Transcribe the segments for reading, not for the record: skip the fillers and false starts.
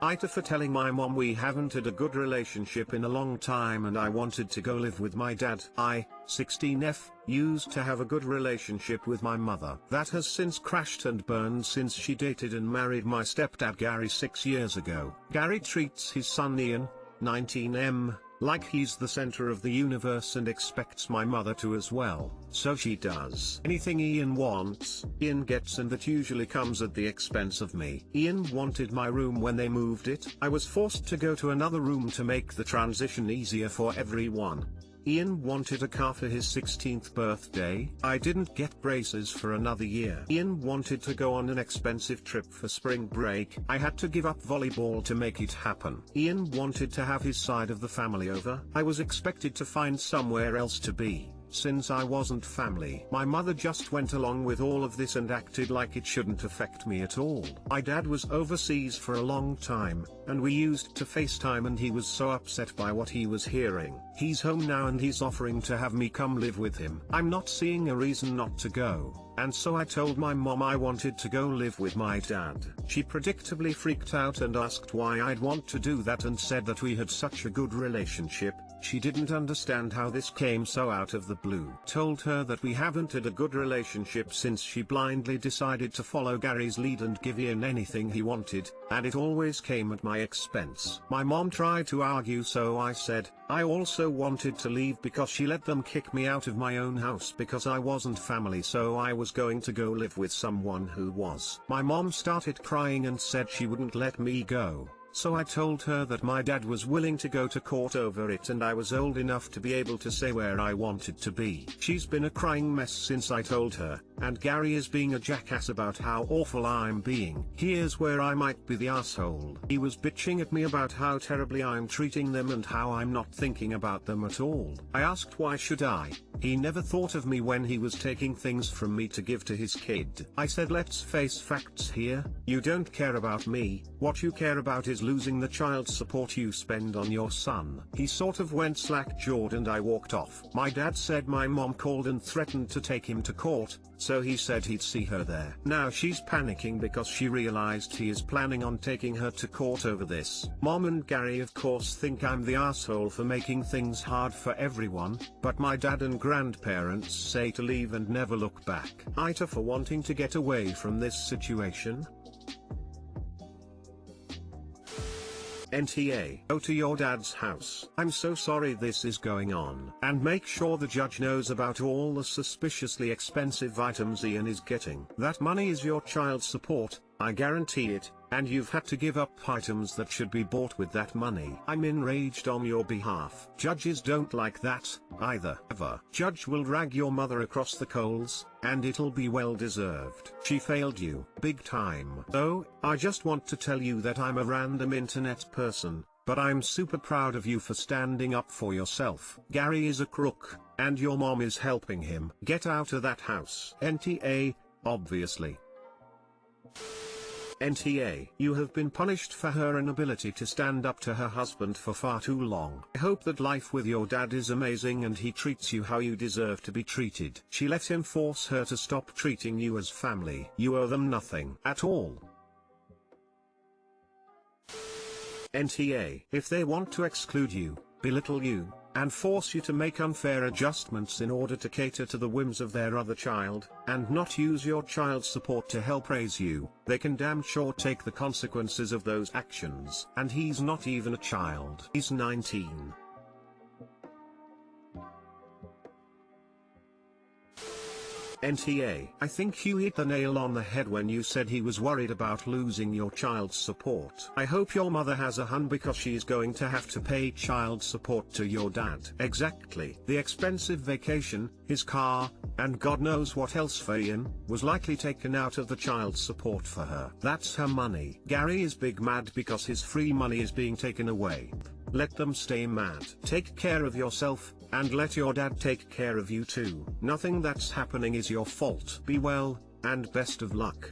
AITA for telling my mom we haven't had a good relationship in a long time and I wanted to go live with my dad. I, 16F, used to have a good relationship with my mother. That has since crashed and burned since she dated and married my stepdad Gary 6 years ago. Gary treats his son Ian, 19M, like he's the center of the universe and expects my mother to as well, so she does anything Ian wants, Ian gets, and that usually comes at the expense of me. Ian wanted my room when they moved it. I was forced to go to another room to make the transition easier for everyone. Ian wanted a car for his 16th birthday. I didn't get braces for another year. Ian wanted to go on an expensive trip for spring break. I had to give up volleyball to make it happen. Ian wanted to have his side of the family over. I was expected to find somewhere else to be, since I wasn't family. My mother just went along with all of this and acted like it shouldn't affect me at all. My dad was overseas for a long time, and we used to FaceTime, and he was so upset by what he was hearing. He's home now and he's offering to have me come live with him. I'm not seeing a reason not to go, and so I told my mom I wanted to go live with my dad. She predictably freaked out and asked why I'd want to do that and said that we had such a good relationship. She didn't understand how this came so out of the blue. Told her that we haven't had a good relationship since she blindly decided to follow Gary's lead and give Ian anything he wanted, and it always came at my expense. My mom tried to argue, so I said I also wanted to leave because she let them kick me out of my own house because I wasn't family, so I was going to go live with someone who was. My mom started crying and said she wouldn't let me go. So I told her that my dad was willing to go to court over it and I was old enough to be able to say where I wanted to be. She's been a crying mess since I told her, and Gary is being a jackass about how awful I'm being. Here's where I might be the asshole. He was bitching at me about how terribly I'm treating them and how I'm not thinking about them at all. I asked why should I. He never thought of me when he was taking things from me to give to his kid. I said let's face facts here, you don't care about me, what you care about is losing the child support you spend on your son. He sort of went slack-jawed and I walked off. My dad said my mom called and threatened to take him to court, so he said he'd see her there. Now she's panicking because she realized he is planning on taking her to court over this. Mom and Gary of course think I'm the asshole for making things hard for everyone, but my dad and grandparents say to leave and never look back. AITA for wanting to get away from this situation. NTA. Go to your dad's house. I'm so sorry this is going on. And make sure the judge knows about all the suspiciously expensive items Ian is getting. That money is your child support, I guarantee it, and you've had to give up items that should be bought with that money. I'm enraged on your behalf. Judges don't like that, either. Ever. Judge will drag your mother across the coals, and it'll be well deserved. She failed you, big time. So, I just want to tell you that I'm a random internet person, but I'm super proud of you for standing up for yourself. Gary is a crook, and your mom is helping him. Get out of that house. NTA, obviously. NTA. You have been punished for her inability to stand up to her husband for far too long. I hope that life with your dad is amazing and he treats you how you deserve to be treated. She let him force her to stop treating you as family. You owe them nothing at all. NTA. If they want to exclude you, belittle you, and force you to make unfair adjustments in order to cater to the whims of their other child, and not use your child support to help raise you, they can damn sure take the consequences of those actions. And he's not even a child. He's 19. NTA. I think you hit the nail on the head when you said he was worried about losing your child support. I hope your mother has a hun because she's going to have to pay child support to your dad. Exactly. The expensive vacation, his car, and God knows what else for Ian, was likely taken out of the child support for her. That's her money. Gary is big mad because his free money is being taken away. Let them stay mad. Take care of yourself, and let your dad take care of you too. Nothing that's happening is your fault. Be well, and best of luck.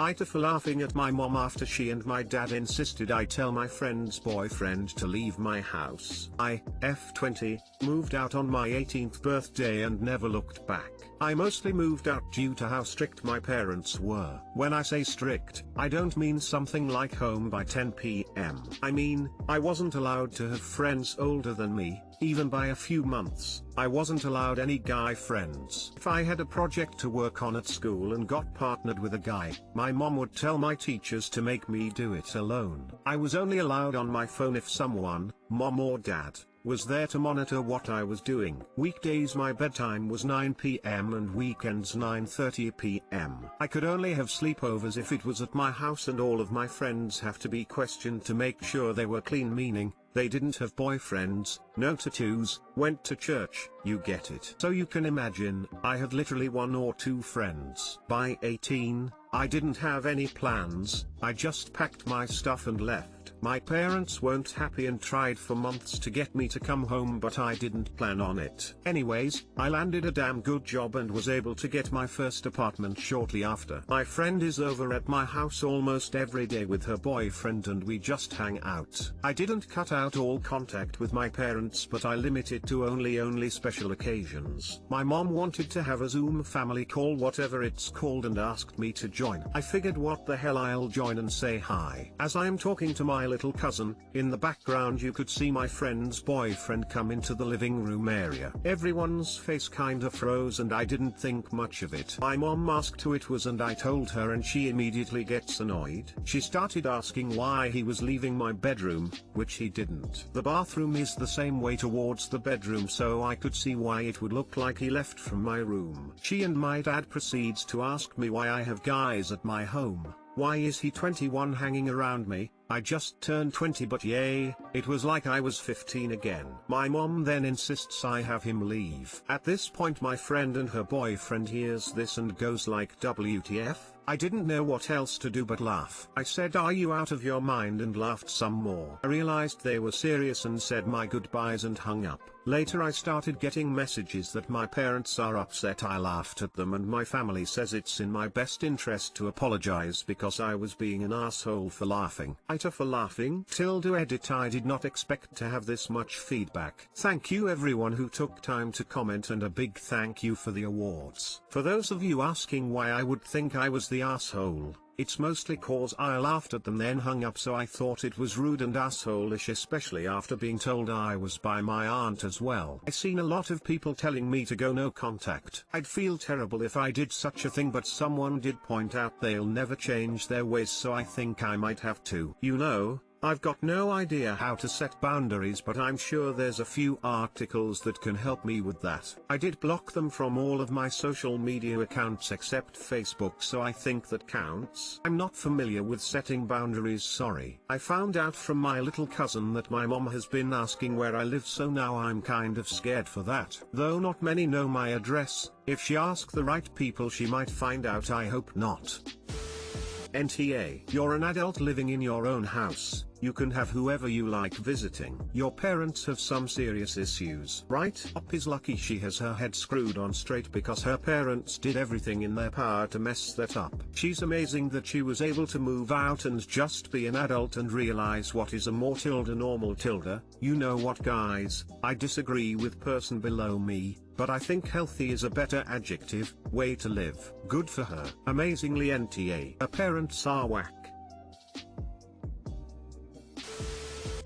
AITA for laughing at my mom after she and my dad insisted I tell my friend's boyfriend to leave my house. I, F20, moved out on my 18th birthday and never looked back. I mostly moved out due to how strict my parents were. When I say strict, I don't mean something like home by 10 p.m. I mean, I wasn't allowed to have friends older than me, even by a few months. I wasn't allowed any guy friends. If I had a project to work on at school and got partnered with a guy, my mom would tell my teachers to make me do it alone. I was only allowed on my phone if someone, mom or dad, was there to monitor what I was doing. Weekdays my bedtime was 9 p.m. and weekends 9:30 p.m. I could only have sleepovers if it was at my house, and all of my friends have to be questioned to make sure they were clean, meaning they didn't have boyfriends, no tattoos, went to church, you get it. So you can imagine, I had literally 1 or 2 friends. By 18, I didn't have any plans, I just packed my stuff and left. My parents weren't happy and tried for months to get me to come home, but I didn't plan on it. Anyways, I landed a damn good job and was able to get my first apartment shortly after. My friend is over at my house almost every day with her boyfriend and we just hang out. I didn't cut out all contact with my parents, but I limited to only special occasions. My mom wanted to have a Zoom family call, whatever it's called, and asked me to join. I figured what the hell, I'll join and say hi. As I'm talking to my little cousin, in the background you could see my friend's boyfriend come into the living room area. Everyone's face kinda froze and I didn't think much of it. My mom asked who it was and I told her, and she immediately gets annoyed. She started asking why he was leaving my bedroom, which he didn't. The bathroom is the same way towards the bedroom, so I could see why it would look like he left from my room. She and my dad proceeds to ask me why I have guys at my home. Why is he 21 hanging around me? I just turned 20, but yay, it was like I was 15 again. My mom then insists I have him leave. At this point my friend and her boyfriend hears this and goes like, WTF? I didn't know what else to do but laugh. I said, are you out of your mind, and laughed some more. I realized they were serious and said my goodbyes and hung up. Later I started getting messages that my parents are upset I laughed at them, and my family says it's in my best interest to apologize because I was being an asshole for laughing. AITA for laughing. _edit. I did not expect to have this much feedback. Thank you everyone who took time to comment, and a big thank you for the awards. For those of you asking why I would think I was the asshole, it's mostly cause I laughed at them then hung up, so I thought it was rude and asshole-ish, especially after being told I was by my aunt as well. I seen a lot of people telling me to go no contact. I'd feel terrible if I did such a thing, but someone did point out they'll never change their ways, so I think I might have to. You know, I've got no idea how to set boundaries, but I'm sure there's a few articles that can help me with that. I did block them from all of my social media accounts except Facebook, so I think that counts. I'm not familiar with setting boundaries, sorry. I found out from my little cousin that my mom has been asking where I live, so now I'm kind of scared for that. Though not many know my address, if she asks the right people she might find out. I hope not. NTA. You're an adult living in your own house. You can have whoever you like visiting. Your parents have some serious issues, right? Up is lucky she has her head screwed on straight because her parents did everything in their power to mess that up. She's amazing that she was able to move out and just be an adult and realize what is a more normal . You know what, guys, I disagree with person below me, but I think healthy is a better adjective, way to live. Good for her. Amazingly NTA. Her parents are whack.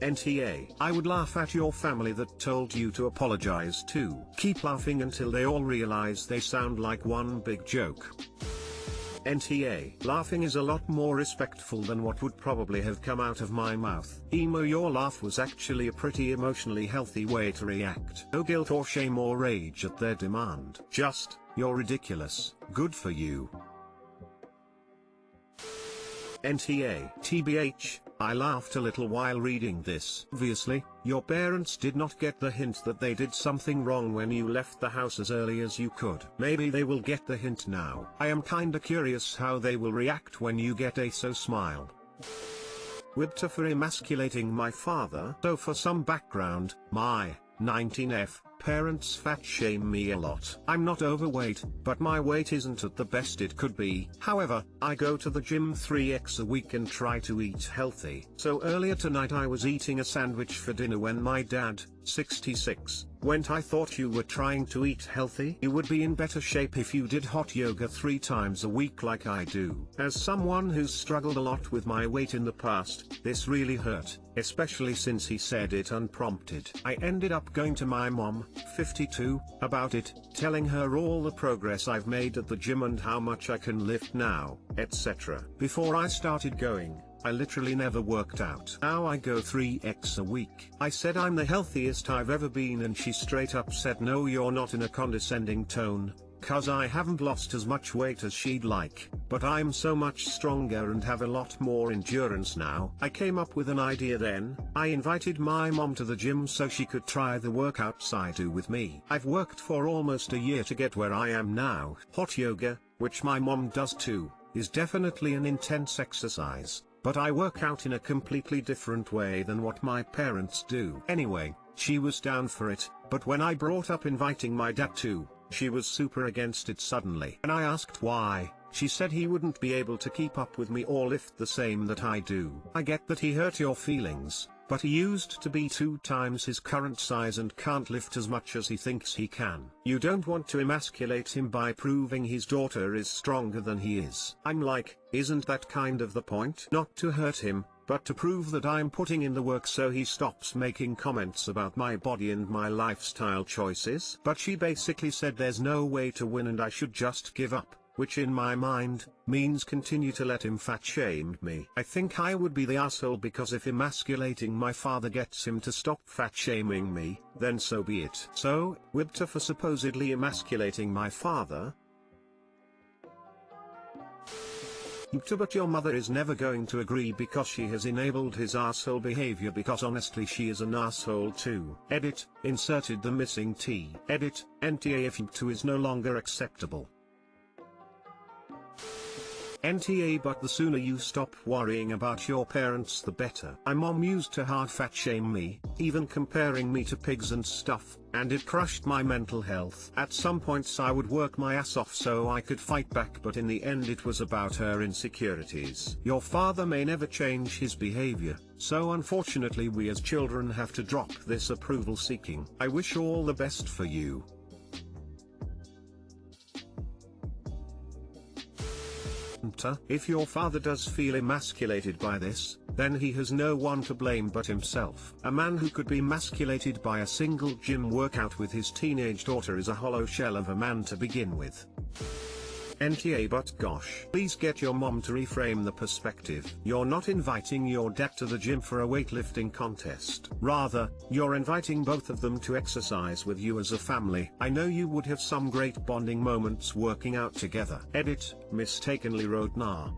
NTA. I would laugh at your family that told you to apologize too. Keep laughing until they all realize they sound like one big joke. NTA. Laughing is a lot more respectful than what would probably have come out of my mouth. Emo, your laugh was actually a pretty emotionally healthy way to react. No guilt or shame or rage at their demand. Just, you're ridiculous. Good for you. NTA. TBH, I laughed a little while reading this. Obviously, your parents did not get the hint that they did something wrong when you left the house as early as you could. Maybe they will get the hint now. I am kinda curious how they will react when you get a so smile. WIBTA for emasculating my father. So for some background, my 19F parents fat shame me a lot. I'm not overweight, but my weight isn't at the best it could be. However, I go to the gym 3x a week and try to eat healthy. So earlier tonight I was eating a sandwich for dinner when my dad, 66, went, "I thought you were trying to eat healthy. You would be in better shape if you did hot yoga 3 times a week like I do." As someone who's struggled a lot with my weight in the past, this really hurt, especially since he said it unprompted. I ended up going to my mom, 52, about it, telling her all the progress I've made at the gym and how much I can lift now, etc. Before I started going, I literally never worked out. Now I go 3x a week. I said I'm the healthiest I've ever been and she straight up said no, you're not, in a condescending tone, cause I haven't lost as much weight as she'd like, but I'm so much stronger and have a lot more endurance now. I came up with an idea then. I invited my mom to the gym so she could try the workouts I do with me. I've worked for almost a year to get where I am now. Hot yoga, which my mom does too, is definitely an intense exercise, but I work out in a completely different way than what my parents do. Anyway, she was down for it, but when I brought up inviting my dad too, she was super against it suddenly. When I asked why, she said he wouldn't be able to keep up with me or lift the same that I do. I get that he hurt your feelings, but he used to be 2 times his current size and can't lift as much as he thinks he can. You don't want to emasculate him by proving his daughter is stronger than he is. I'm like, isn't that kind of the point? Not to hurt him, but to prove that I'm putting in the work so he stops making comments about my body and my lifestyle choices. But she basically said there's no way to win and I should just give up, which in my mind, means continue to let him fat shame me. I think I would be the asshole because if emasculating my father gets him to stop fat shaming me, then so be it. So, WIBTA for supposedly emasculating my father? But your mother is never going to agree because she has enabled his asshole behavior, because honestly she is an asshole too. Edit, inserted the missing T. Edit, NTA is no longer acceptable. NTA, but the sooner you stop worrying about your parents the better. My mom used to hard fat shame me, even comparing me to pigs and stuff, and it crushed my mental health. At some points I would work my ass off so I could fight back, but in the end it was about her insecurities. Your father may never change his behavior, so unfortunately we as children have to drop this approval seeking. I wish all the best for you. If your father does feel emasculated by this, then he has no one to blame but himself. A man who could be emasculated by a single gym workout with his teenage daughter is a hollow shell of a man to begin with. NTA, but gosh, please get your mom to reframe the perspective. You're not inviting your dad to the gym for a weightlifting contest. Rather, you're inviting both of them to exercise with you as a family. I know you would have some great bonding moments working out together. Edit, mistakenly wrote nah.